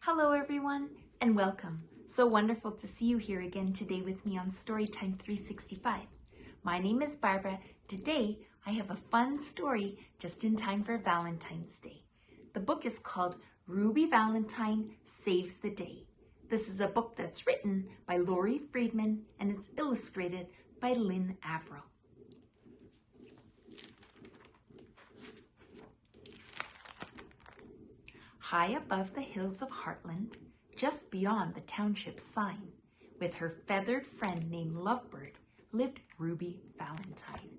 Hello everyone and welcome. So wonderful to see you here again today with me on Storytime 365. My name is Barbara. Today I have a fun story just in time for Valentine's Day. The book is called Ruby Valentine Saves the Day. This is a book that's written by Lori Friedman and it's illustrated by Lynn Averill. High above the hills of Heartland, just beyond the township sign, with her feathered friend named Lovebird, lived Ruby Valentine.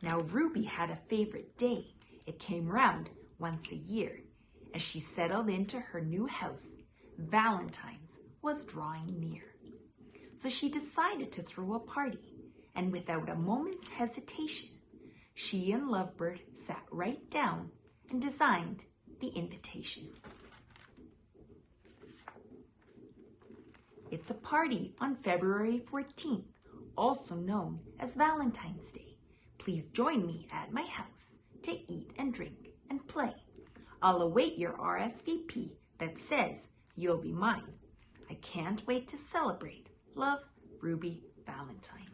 Now Ruby had a favorite day. It came round once a year. As she settled into her new house, Valentine's was drawing near. So she decided to throw a party, and without a moment's hesitation, she and Lovebird sat right down and designed the invitation. It's a party on February 14th, also known as Valentine's Day. Please join me at my house to eat and drink and play. I'll await your RSVP that says you'll be mine. I can't wait to celebrate. Love, Ruby Valentine.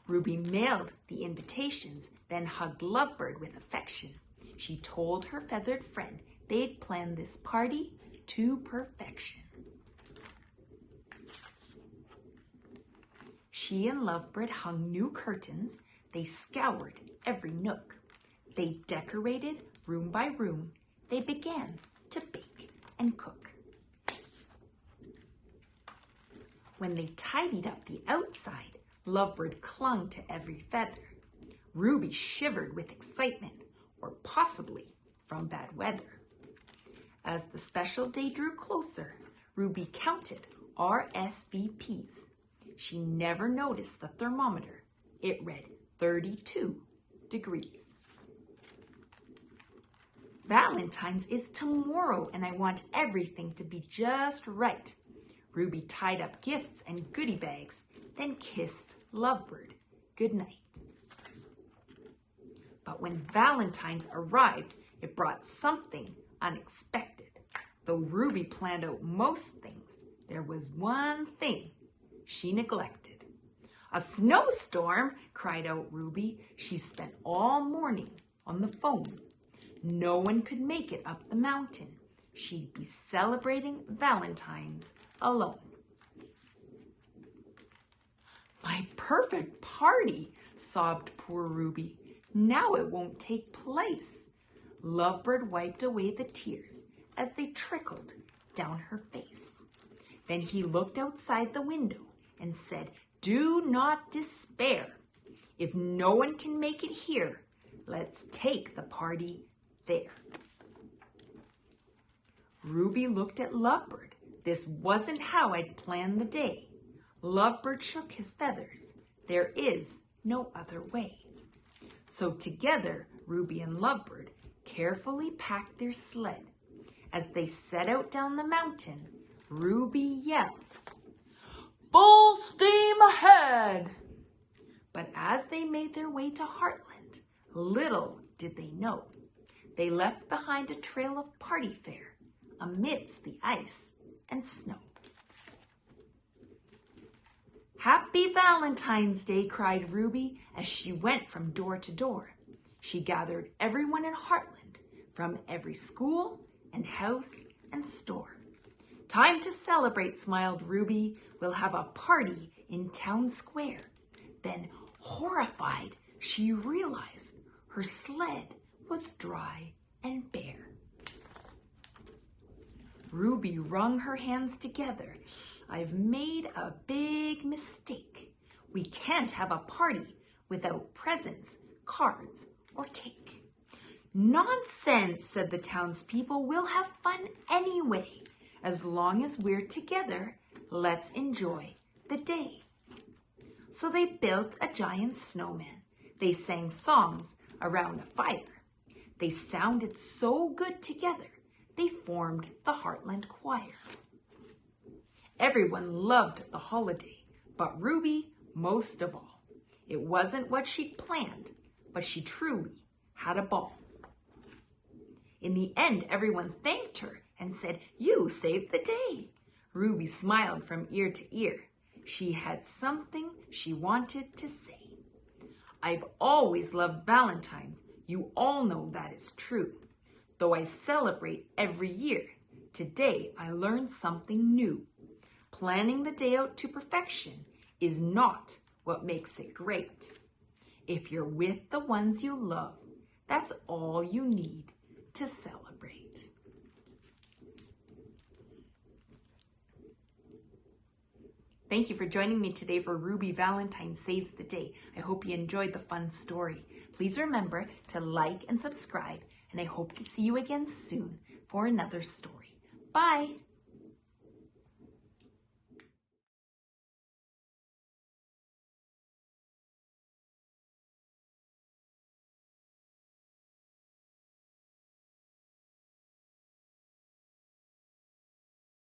Ruby mailed the invitations, then hugged Lovebird with affection. She told her feathered friend they'd planned this party to perfection. She and Lovebird hung new curtains. They scoured every nook. They decorated room by room. They began to bake and cook. When they tidied up the outside, Lovebird clung to every feather. Ruby shivered with excitement, or possibly from bad weather. As the special day drew closer, Ruby counted RSVPs. She never noticed the thermometer. It read 32 degrees. Valentine's is tomorrow, and I want everything to be just right. Ruby tied up gifts and goodie bags, then kissed Lovebird goodnight. But when Valentine's arrived, it brought something unexpected. Though Ruby planned out most things, there was one thing she neglected. A snowstorm, cried out Ruby. She spent all morning on the phone. No one could make it up the mountain. She'd be celebrating Valentine's alone. My perfect party, sobbed poor Ruby. Now it won't take place. Lovebird wiped away the tears as they trickled down her face. Then he looked outside the window and said, "Do not despair. If no one can make it here, let's take the party there." Ruby looked at Lovebird. This wasn't how I'd planned the day. Lovebird shook his feathers. There is no other way. So together, Ruby and Lovebird carefully packed their sled. As they set out down the mountain, Ruby yelled, "Full steam ahead!" But as they made their way to Heartland, little did they know, they left behind a trail of party fare amidst the ice and snow. "Happy Valentine's Day," cried Ruby as she went from door to door. She gathered everyone in Heartland from every school and house and store. "Time to celebrate," smiled Ruby. "We'll have a party in town square." Then, horrified, she realized her sled was dry and bare. Ruby wrung her hands together. "I've made a big mistake. We can't have a party without presents, cards, or cake." "Nonsense," said the townspeople. "We'll have fun anyway. As long as we're together, let's enjoy the day." So they built a giant snowman. They sang songs around a fire. They sounded so good together, they formed the Heartland Choir. Everyone loved the holiday, but Ruby most of all. It wasn't what she'd planned, but she truly had a ball. In the end, everyone thanked her and said, "You saved the day." Ruby smiled from ear to ear. She had something she wanted to say. "I've always loved Valentine's. You all know that is true. Though I celebrate every year, today I learned something new. Planning the day out to perfection is not what makes it great. If you're with the ones you love, that's all you need to celebrate." Thank you for joining me today for Ruby Valentine Saves the Day. I hope you enjoyed the fun story. Please remember to like and subscribe, and I hope to see you again soon for another story. Bye!